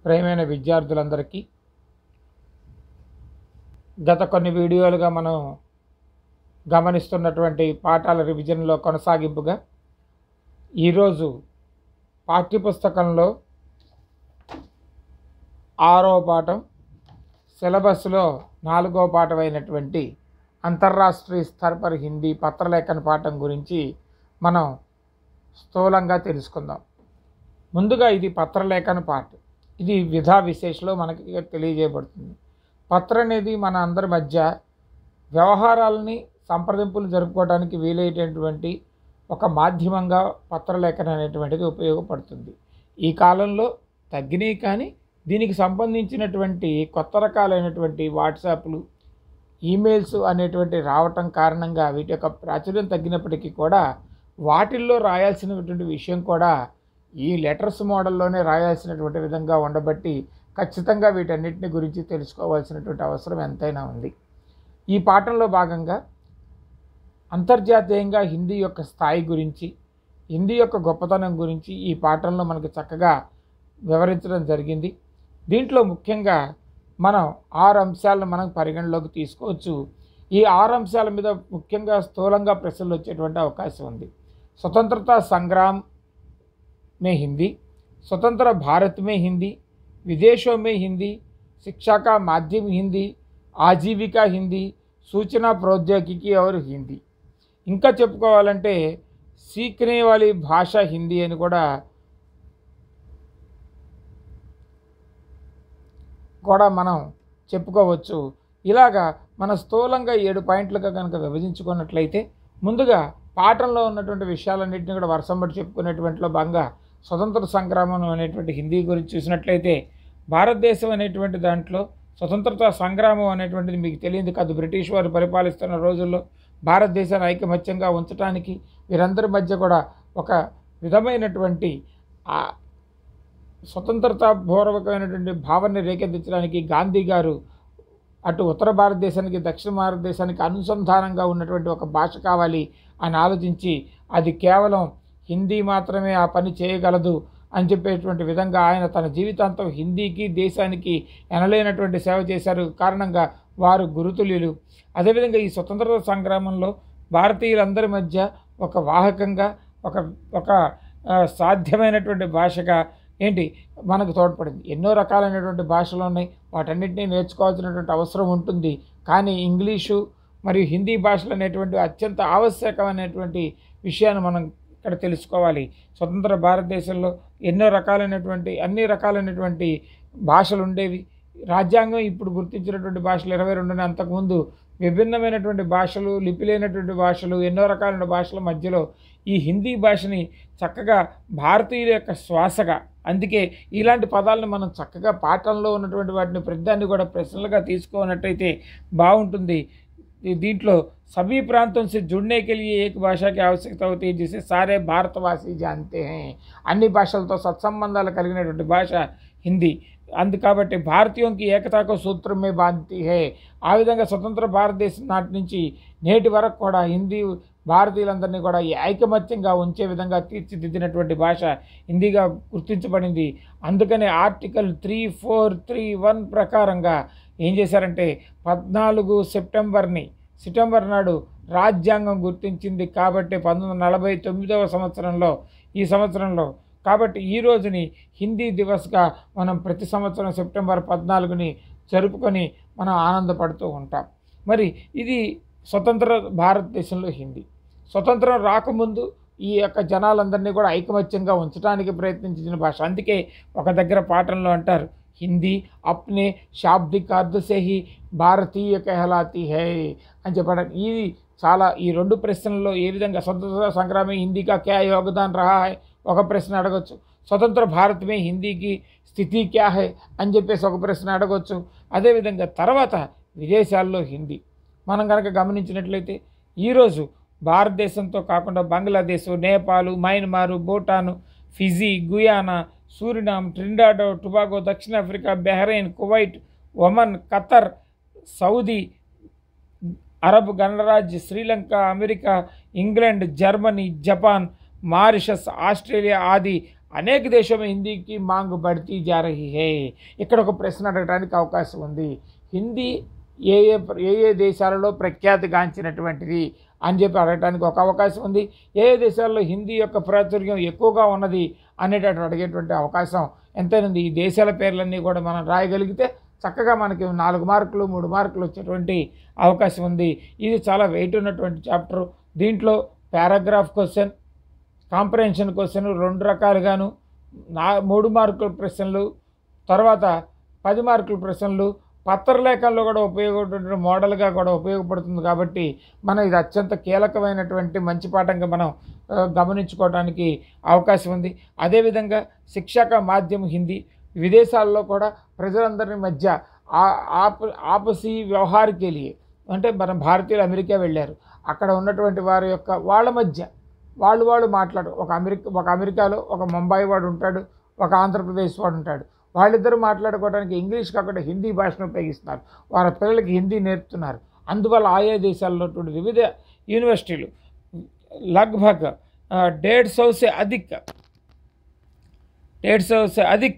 ప్రియమైన విద్యార్థులందరికీ గత కొన్ని వీడియోలుగా మనం గమనిస్తున్నటువంటి పాఠాల రివిజన్లో కొనసాగింపుగా ఈరోజు పాఠ్యపుస్తకంలో 6వ పాఠం సిలబస్లో 4వ పాఠమైనటువంటి అంతర్రాష్ట్రీయ స్థర్ పర్ హిందీ పత్రలేఖన పాఠం గురించి మనం స్థూలంగా తెలుసుకుందాం. ముందుగా ఇది పత్రలేఖన పాఠం. ఇది విధా విశేషలో మనకి తెలియజేయబడుతుంది. పత్ర అనేది మన అందరి మధ్య వ్యవహారాలని సంప్రదింపులు జరుపుకోవడానికి వీలైనటువంటి ఒక మాధ్యమంగా పత్రలేఖన అనేటువంటిది ఉపయోగపడుతుంది. ఈ కాలంలో తగ్గినాయి, కానీ దీనికి సంబంధించినటువంటి కొత్త రకాలైనటువంటి వాట్సాప్లు, ఈమెయిల్స్ అనేటువంటి రావటం కారణంగా వీటి యొక్క ప్రాచుర్యం తగ్గినప్పటికీ కూడా వాటిల్లో రాయాల్సినటువంటి విషయం కూడా ఈ లెటర్స్ మోడల్లోనే రాయాల్సినటువంటి విధంగా ఉండబట్టి ఖచ్చితంగా వీటన్నిటిని గురించి తెలుసుకోవాల్సినటువంటి అవసరం ఎంతైనా ఉంది. ఈ పాఠంలో భాగంగా అంతర్జాతీయంగా హిందీ యొక్క స్థాయి గురించి, హిందీ యొక్క గొప్పతనం గురించి ఈ పాఠంలో మనకు చక్కగా వివరించడం జరిగింది. దీంట్లో ముఖ్యంగా మనం 6 అంశాలను మనం పరిగణలోకి తీసుకోవచ్చు. ఈ 6 అంశాల మీద ముఖ్యంగా స్థూలంగా ప్రశ్నలు వచ్చేటువంటి అవకాశం ఉంది. స్వతంత్రతా సంగ్రామ్ में हिंदी, स्वतंत्र भारत में हिंदी, विदेशों में हिंदी, शिक्षा का माध्यम हिंदी, आजीविका हिंदी, सूचना प्रौद्योगिकी और हिंदी. ఇంకా చెప్పుకోవాలంటే సీఖనే వాली భాష హిందీ అని కూడా మనం చెప్పుకోవచ్చు. ఇలాగా మన స్థూలంగా 7 పాయింట్లుగా కనుక విభజించుకున్నట్లయితే ముందుగా పాఠంలో ఉన్నటువంటి విషయాలన్నింటినీ కూడా వరుసంబట్టి చెప్పుకునేటువంటిలో భాగంగా స్వతంత్ర సంగ్రామం అనేటువంటి హిందీ గురించి చూసినట్లయితే భారతదేశం అనేటువంటి దాంట్లో స్వతంత్రతా సంగ్రామం అనేటువంటిది మీకు తెలియదు కాదు. బ్రిటిష్ వారు పరిపాలిస్తున్న రోజుల్లో భారతదేశాన్ని ఐకమత్యంగా ఉంచడానికి వీరందరి మధ్య కూడా ఒక విధమైనటువంటి స్వతంత్రతా పూర్వకమైనటువంటి భావాన్ని రేకెత్తించడానికి గాంధీ గారు అటు ఉత్తర భారతదేశానికి దక్షిణ భారతదేశానికి అనుసంధానంగా ఉన్నటువంటి ఒక భాష కావాలి అని ఆలోచించి అది కేవలం హిందీ మాత్రమే ఆ పని చేయగలదు అని చెప్పేటువంటి విధంగా ఆయన తన జీవితాంతం హిందీకి దేశానికి ఎనలేనటువంటి సేవ చేశారు. కారణంగా వారు గురుతుల్యులు. అదేవిధంగా ఈ స్వతంత్రత సంగ్రామంలో భారతీయులందరి మధ్య ఒక వాహకంగా ఒక సాధ్యమైనటువంటి భాషగా మనకు తోడ్పడింది. ఎన్నో రకాలైనటువంటి భాషలు ఉన్నాయి, వాటన్నిటినీ నేర్చుకోవాల్సినటువంటి అవసరం ఉంటుంది. కానీ ఇంగ్లీషు మరియు హిందీ భాషలు అనేటువంటి అత్యంత ఆవశ్యకమైనటువంటి విషయాన్ని మనం ఇక్కడ తెలుసుకోవాలి. స్వతంత్ర భారతదేశంలో అన్ని రకాలైనటువంటి భాషలు ఉండేవి. రాజ్యాంగం ఇప్పుడు గుర్తించినటువంటి భాషలు 22 అంతకుముందు విభిన్నమైనటువంటి భాషలు, లిపి లేనటువంటి భాషలు, ఎన్నో రకాలైన భాషల మధ్యలో ఈ హిందీ భాషని చక్కగా భారతీయుల యొక్క శ్వాసగా, అందుకే ఇలాంటి పదాలను మనం చక్కగా పాఠంలో ఉన్నటువంటి వాటిని ప్రతిదాన్ని కూడా ప్రశ్నలుగా తీసుకోనట్టయితే బాగుంటుంది. దీంట్లో सभी प्रांतों से जुड़ने के लिए एक भाषा की आवश्यकता होती है जिसे सारे भारतवासी जानते हैं. అన్ని భాషలతో సత్సంబంధాలు కలిగినటువంటి భాష హిందీ. కాబట్టి భారతీయోं की एकता को सूत्र में बांधती है. ఆ విధంగా స్వతంత్ర భారతదేశం నాటి నుంచి నేటి వరకు కూడా హిందీ భారతీయులందరినీ కూడా ఐకమత్యంగా ఉంచే విధంగా తీర్చిదిద్దినటువంటి భాష హిందీగా గుర్తించబడింది. అందుకనే ఆర్టికల్ 3431 ప్రకారంగా ఏం చేశారంటే 14 సెప్టెంబర్ నాడు రాజ్యాంగం గుర్తించింది. కాబట్టి 1949వ సంవత్సరంలో కాబట్టి ఈ రోజుని హిందీ దివస్గా మనం ప్రతి సంవత్సరం సెప్టెంబర్ 14ని జరుపుకొని మనం ఆనందపడుతూ ఉంటాం. మరి ఇది స్వతంత్ర భారతదేశంలో హిందీ. స్వతంత్రం రాకముందు ఈ యొక్క జనాలందరినీ కూడా ఐకమత్యంగా ఉంచడానికి ప్రయత్నించిన భాష. అందుకే ఒక దగ్గర పాఠంలో అంటారు, హిందీ అప్నే శాబ్దిక్ అర్థ సే హీ భారతీయ कहलाती है అని చెప్పడం. ఇది చాలా ఈ 2 ప్రశ్నల్లో ఏ విధంగా స్వతంత్ర సంగ్రామే హిందీగా క్యా యోగదాన్ రహా హై ఒక ప్రశ్న అడగొచ్చు. స్వతంత్ర భారత్ మే హిందీకి స్థితి క్యా హై అని చెప్పేసి ఒక ప్రశ్న అడగొచ్చు. అదేవిధంగా తర్వాత విదేశాల్లో హిందీ మనం కనుక గమనించినట్లయితే ఈరోజు భారతదేశంతో కాకుండా Bangladesh, Nepal, Myanmar, Bhutan, Fiji, Guyana, Suriname, Trinidad Tobago, దక్షిణాఫ్రికా, Bahrain, Kuwait, Oman, Qatar, Saudi Arab గణరాజ్య, Sri Lanka, America, England, Germany, Japan, Mauritius, Australia ఆది అనేక देशों में हिंदी की मांग बढ़ती जा रही है। ఇక్కడ ఒక ప్రశ్న అడగడానికి అవకాశం ఉంది. హిందీ ఏ దేశాలలో ప్రఖ్యాతిగాంచినటువంటిది అని చెప్పి అడగడానికి ఒక అవకాశం ఉంది. ఏ దేశాల్లో హిందీ యొక్క ప్రాచుర్యం ఎక్కువగా ఉన్నది అనేటట్టు అడిగేటువంటి అవకాశం ఎంతైనా ఉంది. ఈ దేశాల పేర్లన్నీ కూడా మనం రాయగలిగితే చక్కగా మనకి 4 మార్కులు 3 మార్కులు వచ్చేటువంటి అవకాశం ఉంది. ఇది చాలా వెయిట్ ఉన్నటువంటి చాప్టర్. దీంట్లో పారాగ్రాఫ్ క్వశ్చన్, కాంప్రహెన్షన్ క్వశ్చన్ 2 రకాలుగాను, 3 మార్కుల ప్రశ్నలు, తర్వాత 10 మార్కుల ప్రశ్నలు, పత్రలేఖల్లో కూడా ఉపయోగపడే మోడల్గా కూడా ఉపయోగపడుతుంది. కాబట్టి మనం ఇది అత్యంత కీలకమైనటువంటి మంచి పాఠంగా మనం గమనించుకోవడానికి అవకాశం ఉంది. అదేవిధంగా శిక్షక మాధ్యమం హిందీ విదేశాల్లో కూడా ప్రజలందరి మధ్య ఆపసి వ్యవహారకే లియే, అంటే మన భారతీయులు అమెరికా వెళ్ళారు, అక్కడ ఉన్నటువంటి వారి యొక్క వాళ్ళ మధ్య వాళ్ళు మాట్లాడు, ఒక అమెరికాలో ఒక ముంబై వాడు ఉంటాడు, ఒక ఆంధ్రప్రదేశ్ వాడు ఉంటాడు. వాళ్ళిద్దరూ మాట్లాడుకోవడానికి ఇంగ్లీష్ కాకుండా హిందీ భాషను ఉపయోగిస్తున్నారు. వారి పిల్లలకి హిందీ నేర్పుతున్నారు. అందువల్ల ఆయా దేశాల్లో వివిధ యూనివర్సిటీలు లగ్భగ్ 150 से अधिक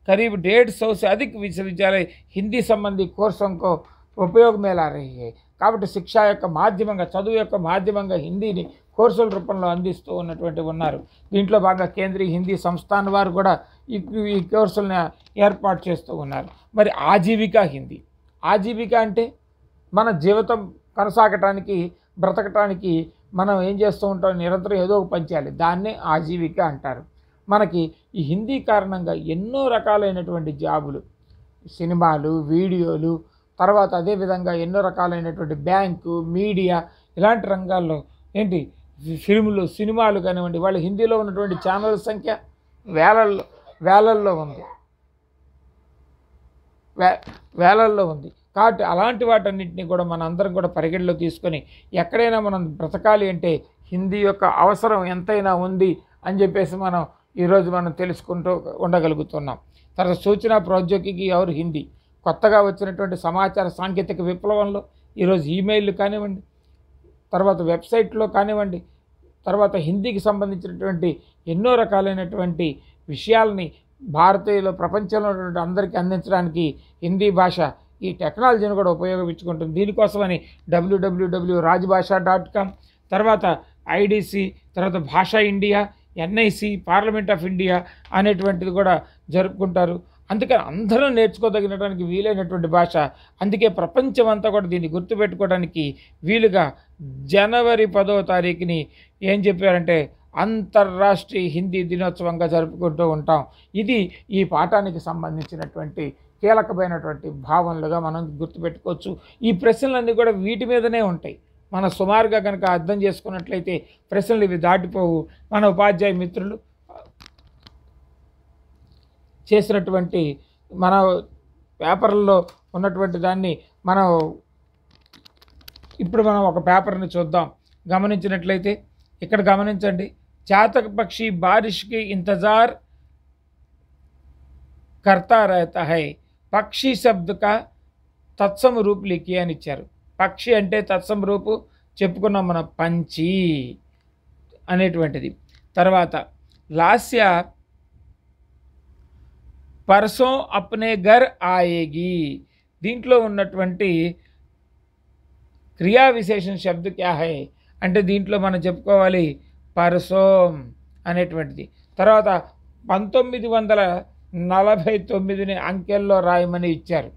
करीब 150 से अधिक विश्वविद्यालय हिंदी संबंधी कोर्सों को उपयोग में ला रही है. కాబట్టి శిక్ష యొక్క మాధ్యమంగా, చదువు యొక్క మాధ్యమంగా హిందీని కోర్సుల రూపంలో అందిస్తూ ఉన్నటువంటి ఉన్నారు. దీంట్లో బాగా కేంద్రీయ హిందీ సంస్థాన్ వారు కూడా ఈ కోర్సులను ఏర్పాటు చేస్తూ ఉన్నారు. మరి ఆజీవిక అంటే మన జీవితం కొనసాగటానికి, బ్రతకటానికి మనం ఏం చేస్తూ ఉంటాం, నిరంతరం ఏదో ఒక పని చేయాలి, దాన్నే ఆజీవిక అంటారు. మనకి ఈ హిందీ కారణంగా ఎన్నో రకాలైనటువంటి జాబులు, సినిమాలు, వీడియోలు, తర్వాత అదేవిధంగా ఎన్నో రకాలైనటువంటి బ్యాంకు, మీడియా, ఇలాంటి రంగాల్లో ఏంటి ఫిల్ములు, సినిమాలు కానివ్వండి, వాళ్ళు హిందీలో ఉన్నటువంటి ఛానల్ సంఖ్య వేలల్లో ఉంది. కాబట్టి అలాంటి వాటన్నింటినీ కూడా మన అందరం కూడా పరిగణలో తీసుకొని ఎక్కడైనా మనం బ్రతకాలి అంటే హిందీ యొక్క అవసరం ఎంతైనా ఉంది అని చెప్పేసి ఈరోజు మనం తెలుసుకుంటూ ఉండగలుగుతున్నాం. తర్వాత సూచన ప్రౌద్యోగికి ఎవరు హిందీ కొత్తగా వచ్చినటువంటి సమాచార సాంకేతిక విప్లవంలో ఈరోజు ఈమెయిల్లు కానివ్వండి, తర్వాత వెబ్సైట్లో కానివ్వండి, తర్వాత హిందీకి సంబంధించినటువంటి ఎన్నో రకాలైనటువంటి విషయాలని భారతీయులు ప్రపంచంలో ఉన్నటువంటి అందరికీ అందించడానికి హిందీ భాష ఈ టెక్నాలజీని కూడా ఉపయోగించుకుంటుంది. దీనికోసమని www.rajbhasha.com, తర్వాత ఐడిసి, తర్వాత భాషా India, NIC, parliament of India అనేటువంటిది కూడా జరుపుకుంటారు. అందుకని అందరూ నేర్చుకోదగినటువంటి వీలైనటువంటి భాష. అందుకే ప్రపంచం అంతా కూడా దీన్ని గుర్తుపెట్టుకోవడానికి వీలుగా జనవరి 10వ తారీఖుని ఏం చెప్పారంటే అంతర్రాష్ట్రీయ హిందీ దినోత్సవంగా జరుపుకుంటూ ఉంటాం. ఇది ఈ పాఠానికి సంబంధించినటువంటి కీలకమైనటువంటి భావనలుగా మనం గుర్తుపెట్టుకోవచ్చు. ఈ ప్రశ్నలన్నీ కూడా వీటి మీదనే ఉంటాయి. మన సుమారుగా కనుక అర్థం చేసుకున్నట్లయితే ప్రశ్నలు ఇవి దాటిపోవు. మన ఉపాధ్యాయ మిత్రులు చేసినటువంటి మన పేపర్లో ఉన్నటువంటి దాన్ని ఇప్పుడు మనం ఒక పేపర్ని చూద్దాం. గమనించినట్లయితే ఇక్కడ గమనించండి, చాతक पक्षी बारिश के इंतज़ार करता रहता है, పక్షి శబ్ద का తత్సమ రూపు లిఖి అని ఇచ్చారు. పక్షి అంటే తత్సమ రూపు చెప్పుకున్నాం మనం, పంచి అనేటువంటిది. తర్వాత లాస్య పర్సో అప్నే ఘర్ ఆయేగి, దీంట్లో ఉన్నటువంటి క్రియా విశేషణ శబ్ద క్యా హై అంటే దీంట్లో మనం చెప్పుకోవాలి పర్సోం అనేటువంటిది. తర్వాత 1949 అంకెల్లో రాయమని ఇచ్చారు.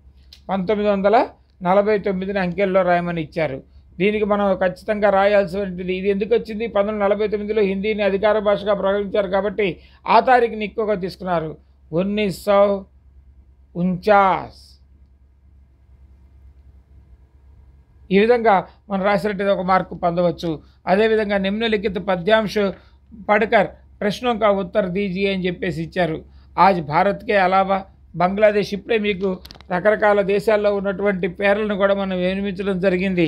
1949 అంకెల్లో రాయమని ఇచ్చారు. దీనికి మనం ఖచ్చితంగా రాయాల్సినది. ఇది ఎందుకు వచ్చింది, 1949లో హిందీని అధికార భాషగా ప్రకటించారు కాబట్టి ఆ తారీఖుని ఎక్కువగా తీసుకున్నారు, 1949. ఈ విధంగా మనం రాసినట్టు ఒక మార్కు పొందవచ్చు. అదేవిధంగా నిమ్నలిఖిత పద్యాంశ పడకర్ ప్రశ్నోं का उत्तर दीजिए అని చెప్పేసి ఇచ్చారు. ఆజ్ భారత్కే అలావా బంగ్లాదేశ్, ఇప్పుడే మీకు రకరకాల దేశాల్లో ఉన్నటువంటి పేర్లను కూడా మనం వినిపించడం జరిగింది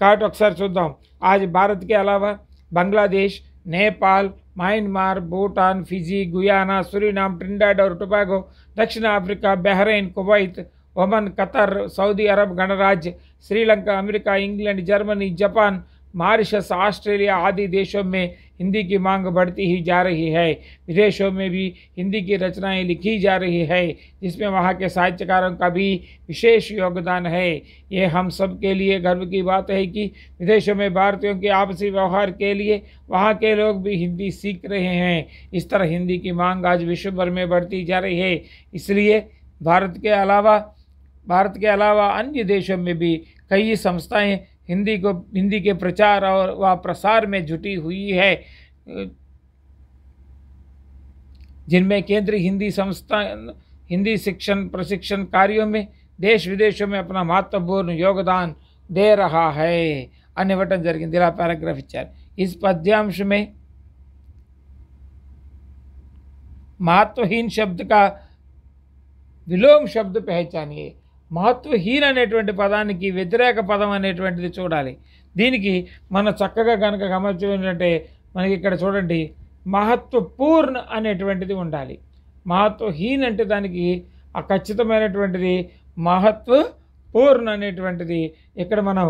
కాబట్టి ఒకసారి చూద్దాం. ఆజ్ భారత్కే అలావా Bangladesh, Nepal, Myanmar, Bhutan, Fiji, Guyana, Suriname, Trinidad और टोबैगो, दक्षिण Africa, Bahrain, Kuwait, Oman, Qatar, Saudi Arab गणराज्य, Sri Lanka, America, England, Germany, Japan, Mauritius, Australia आदि देशों में हिंदी की मांग बढ़ती ही जा रही है। विदेशों में भी हिंदी की रचनाएं लिखी जा रही है, जिसमें वहाँ के साहित्यकारों का भी विशेष योगदान है। ये हम सब के लिए गर्व की बात है कि विदेशों में भारतीयों के आपसी व्यवहार के लिए वहाँ के लोग भी हिंदी सीख रहे हैं। इस तरह हिंदी की मांग आज विश्व भर में बढ़ती जा रही है। इसलिए भारत के अलावा अन्य देशों में भी कई संस्थाएं हिंदी के प्रचार और व प्रसार में जुटी हुई है, जिनमें केंद्रीय हिंदी संस्थान हिंदी शिक्षण प्रशिक्षण कार्यों में देश विदेशों में अपना महत्वपूर्ण योगदान दे रहा है అని ఇవ్వటం జరిగింది। ఇలా పారాగ్రాఫ్ ఇచ్చారు। इस पद्यांश में महत्वहीन शब्द का విలోమ శబ్ద పహచానియే। మహత్వహీన అనేటువంటి పదానికి వ్యతిరేక పదం అనేటువంటిది చూడాలి। దీనికి మన చక్కగా కనుక గమనించినట్టే మనకి ఇక్కడ చూడండి, మహత్వపూర్ణ అనేటువంటిది ఉండాలి। మహత్వహీన అంటే దానికి ఆ ఖచ్చితమైనటువంటిది महत्वपूर्ण అనేటువంటిది ఇక్కడ మనం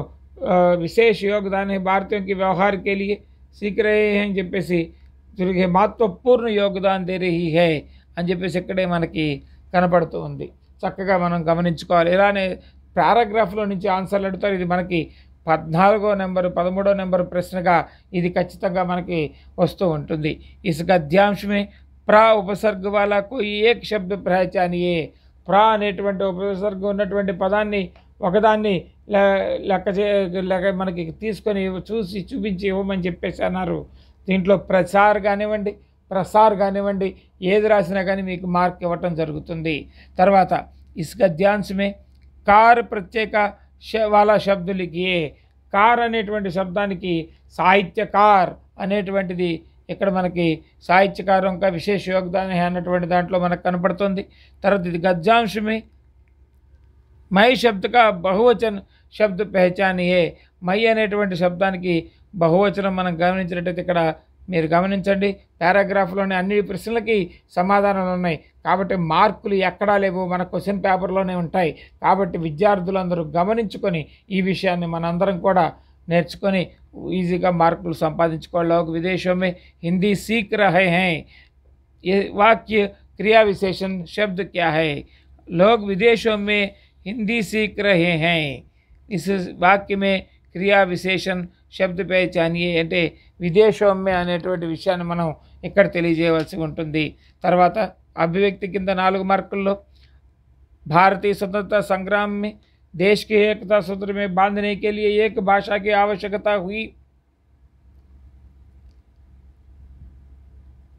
विशेष योगदान है भारतीयों के व्यवहार के लिए सीख रहे हैं అని చెప్పేసి తిరిగి महत्वपूर्ण योगदान दे रही है అని చెప్పేసి ఇక్కడే మనకి కనపడుతూ ఉంది। చక్కగా మనం గమనించుకోవాలి। ఇలానే పారాగ్రాఫ్లో నుంచి ఆన్సర్లు అడుగుతారు। ఇది మనకి 14వ నెంబర్ 13వ నెంబర్ ప్రశ్నగా ఇది ఖచ్చితంగా మనకి వస్తూ ఉంటుంది। इस गद्यांश में प्रा उपसर्ग वाला कोई एक शब्द पहचानिए। प्रा అనేటువంటి ఉపసర్గ ఉన్నటువంటి పదాన్ని ఒకదాన్ని లెక్క మనకి తీసుకొని చూపించి ఇవ్వమని చెప్పేసి అన్నారు। దీంట్లో ప్రసార్ కానివ్వండి ఏది రాసినా కానీ మీకు మార్క్ ఇవ్వటం జరుగుతుంది। తర్వాత इस गद्यांश में कार प्रत्यय का वाला शब्द लिखिए। కార్ అనేటువంటి శబ్దానికి సాహిత్యకార్ అనేటువంటిది ఇక్కడ మనకి సాహిత్యకారం का विशेष योगदान है అన్నటువంటి దాంట్లో మనకు కనపడుతుంది। తర్వాత ఇది गद्यांश में మై శబ్ద का बहुवचन शब्द पहचानिए। మై అనేటువంటి శబ్దానికి బహువచనం మనం గమనించినట్టయితే ఇక్కడ మీరు గమనించండి, పారాగ్రాఫ్లోని అన్ని ప్రశ్నలకి సమాధానాలు ఉన్నాయి కాబట్టి మార్కులు ఎక్కడా లేవు, మన క్వశ్చన్ పేపర్లోనే ఉంటాయి। కాబట్టి విద్యార్థులందరూ గమనించుకొని ఈ విషయాన్ని మనందరం కూడా నేర్చుకొని ఈజీగా మార్కులు సంపాదించుకోవాలి। लोग विदेशों में हिंदी सीख रहे हैं, ये वाक्य क्रिया विशेषण शब्द क्या है? लोग विदेशों में हिंदी सीख रहे हैं। इस वाक्य में क्रिया विशेषण शब्द पहचानिए అంటే విదేశం మే అనేటువంటి విషయాన్ని మనం ఇక్కడ తెలియజేయవలసి ఉంటుంది। తర్వాత అభివ్యక్తి కింద 4 మార్కుల్లో भारतीय स्वतंत्रता संग्राम में देश की एकता सूत्र में बांधने के लिए एक भाषा की आवश्यकता हुई।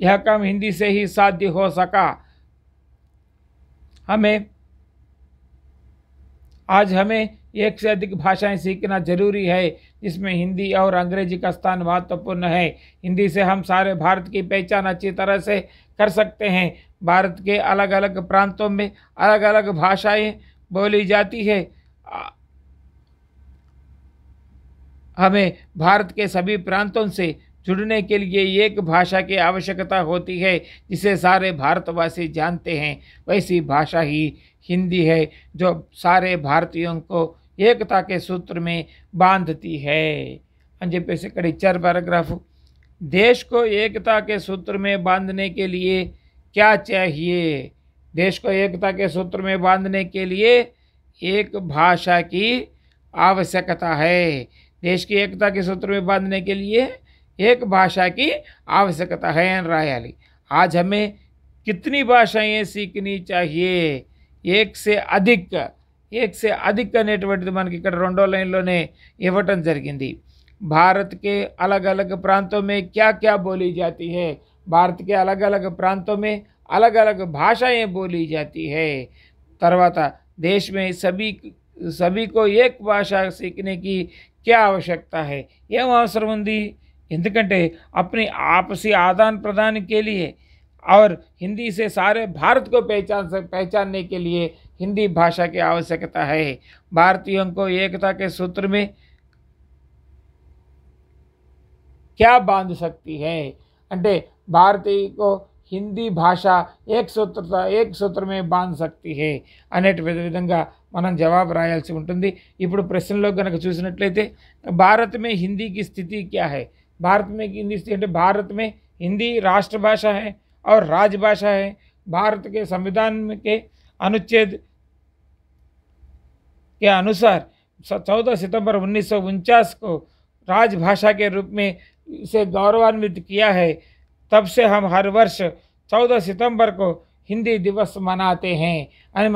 यह काम हिंदी से ही साध्य हो सका। आज हमें एक से अधिक भाषाएं सीखना जरूरी है, जिसमें हिंदी और अंग्रेजी का स्थान महत्वपूर्ण है। हिंदी से हम सारे भारत की पहचान अच्छी तरह से कर सकते हैं। भारत के अलग अलग प्रांतों में अलग अलग भाषाएं बोली जाती है। हमें भारत के सभी प्रांतों से जुड़ने के लिए एक भाषा की आवश्यकता होती है, जिसे सारे भारतवासी जानते हैं। वैसी भाषा ही हिंदी है, जो सारे भारतीयों को एकता के सूत्र में बांधती है అని చెప్పేసి ఇక్కడ ఇచ్చారు పారాగ్రాఫ్। देश को एकता के सूत्र में बांधने के लिए क्या चाहिए? देश को एकता के सूत्र में बांधने के लिए एक भाषा की आवश्यकता है। देश की एकता के सूत्र में बांधने के लिए एक भाषा की आवश्यकता है रायाली। आज हमें कितनी भाषाएं सीखनी चाहिए? एक से अधिक అనేటువంటిది మనకి ఇక్కడ 2వ లైన్లోనే ఇవ్వటం జరిగింది। भारत के अलग अलग प्रांतों में क्या क्या बोली जाती है? भारत के अलग अलग प्रांतों में अलग अलग भाषाएं बोली जाती है। తర్వాత देश में सभी को एक भाषा सीखने की क्या आवश्यकता है? ఏం అవసరం ఉంది? ఎందుకంటే अपने आपसी आदान प्रदान के लिए और हिंदी से सारे भारत को पहचानने के लिए हिंदी भाषा की आवश्यकता है। भारतीयों को एकता के सूत्र में क्या बांध सकती है? అంటే భారతీయ को హిందీ భాష ఏక్ సూత్ర మే బాంధ్ సక్తి హే అనేటి విధంగా మనం జవాబు రాయాల్సి ఉంటుంది. ఇప్పుడు ప్రశ్నలో కనుక చూసినట్లయితే భారత్ మే హిందీకి స్థితి క్యా హై, భారత్ మే हिंदी स्थिति అంటే భారత్ మే हिंदी राष्ट्रभाषा है और राजभाषा है। भारत के संविधान के अनुच्छेद के अनुसार 14 सितंबर 1949 को राजभाषा के रूप में इसे गौरवान्वित किया है। तब से हम हर वर्ष 14 सितंबर को హిందీ దివస్ మనాతే హే అని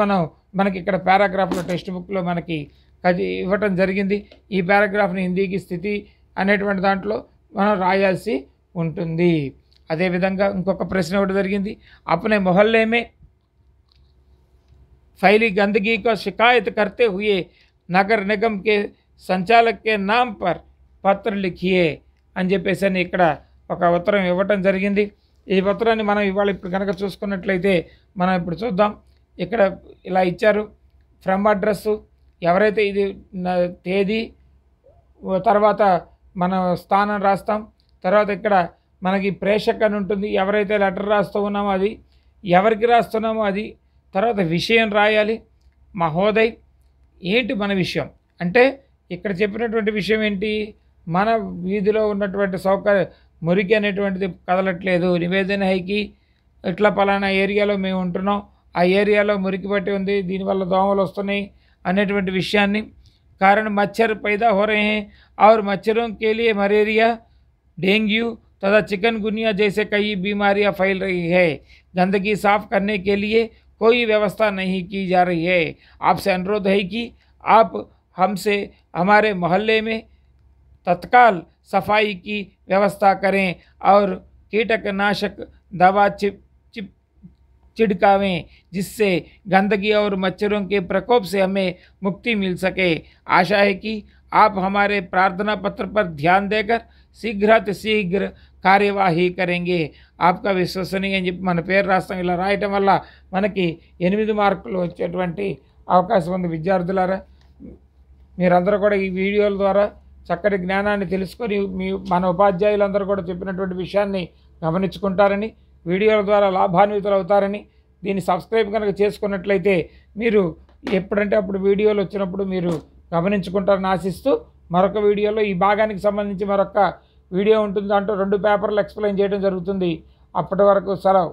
మనకి ఇక్కడ పారాగ్రాఫ్లో టెక్స్ట్ బుక్లో మనకి అది ఇవ్వటం జరిగింది. ఈ పారాగ్రాఫ్ని హిందీకి స్థితి అనేటువంటి దాంట్లో మనం రాయాల్సి ఉంటుంది. అదేవిధంగా ఇంకొక ప్రశ్న ఒకటి జరిగింది, అప్నే మొహల్லே में फैली गंदगी को शिकायत करते हुए नगर निगम के संचालक के नाम पर పత్ర లిఖియే అని చెప్పేసి ఇక్కడ ఒక ఉత్తరం ఇవ్వటం జరిగింది. ఈ ఉత్తరాన్ని మనం ఇవాళ ఇప్పుడు కనుక చూసుకున్నట్లయితే మనం ఇప్పుడు చూద్దాం. ఇక్కడ ఇలా ఇచ్చారు, ఫ్రమ్ అడ్రస్సు, ఎవరైతే ఇది తేదీ, తర్వాత మన స్థానం రాస్తాం, తర్వాత ఇక్కడ మనకి ప్రేషక్ అని ఉంటుంది, ఎవరైతే లెటర్ రాస్తూ ఉన్నామో అది, ఎవరికి రాస్తున్నామో అది, తర్వాత విషయం రాయాలి. మహోదయ్ ఏంటి మన విషయం అంటే ఇక్కడ చెప్పినటువంటి విషయం ఏంటి, మన వీధిలో ఉన్నటువంటి మురికి అనేటువంటిది కదలట్లేదు, నివేదన హైకి ఇట్లా పలానా ఏరియాలో మేము ఉంటున్నాం, ఆ ఏరియాలో మురికి పట్టి ఉంది, దీనివల్ల దోమలు వస్తున్నాయి అనేటువంటి విషయాన్ని, कारण मच्छर पैदा हो रहे हैं और मच्छरों के लिए मलेरिया, डेंगू तथा चिकनगुनिया जैसे कई बीमारियां फैल रही है। गंदगी साफ करने के लिए कोई व्यवस्था नहीं की जा रही है। आपसे अनुरोध है कि आप हमसे हमारे मोहल्ले में तत्काल सफाई की व्यवस्था करें और कीटकनाशक दवा छिड़कावें, जिससे गंदगी और मच्छरों के प्रकोप से हमें मुक्ति मिल सके। आशा है कि आप हमारे प्रार्थना पत्र पर ध्यान देकर शीघ्र कार्यवाही करेंगे। आपका విశ్వసనీయ అని చెప్పి మన పేరు రాస్తాం. ఇలా రాయటం వల్ల మనకి 8 మార్కులు వచ్చేటువంటి అవకాశం ఉంది. విద్యార్థులారా, మీరందరూ కూడా ఈ వీడియోల ద్వారా చక్కటి జ్ఞానాన్ని తెలుసుకొని మన ఉపాధ్యాయులందరూ కూడా చెప్పినటువంటి విషయాన్ని గమనించుకుంటారని, వీడియోల ద్వారా లాభాన్వితులు అవుతారని, దీన్ని సబ్స్క్రైబ్ కనుక చేసుకున్నట్లయితే మీరు ఎప్పుడంటే అప్పుడు వీడియోలు వచ్చినప్పుడు మీరు గమనించుకుంటారని ఆశిస్తూ, మరొక వీడియోలో ఈ భాగానికి సంబంధించి మరొక వీడియో ఉంటుంది. దాంట్లో 2 పేపర్లు ఎక్స్ప్లెయిన్ చేయడం జరుగుతుంది. అప్పటి వరకు సెలవు.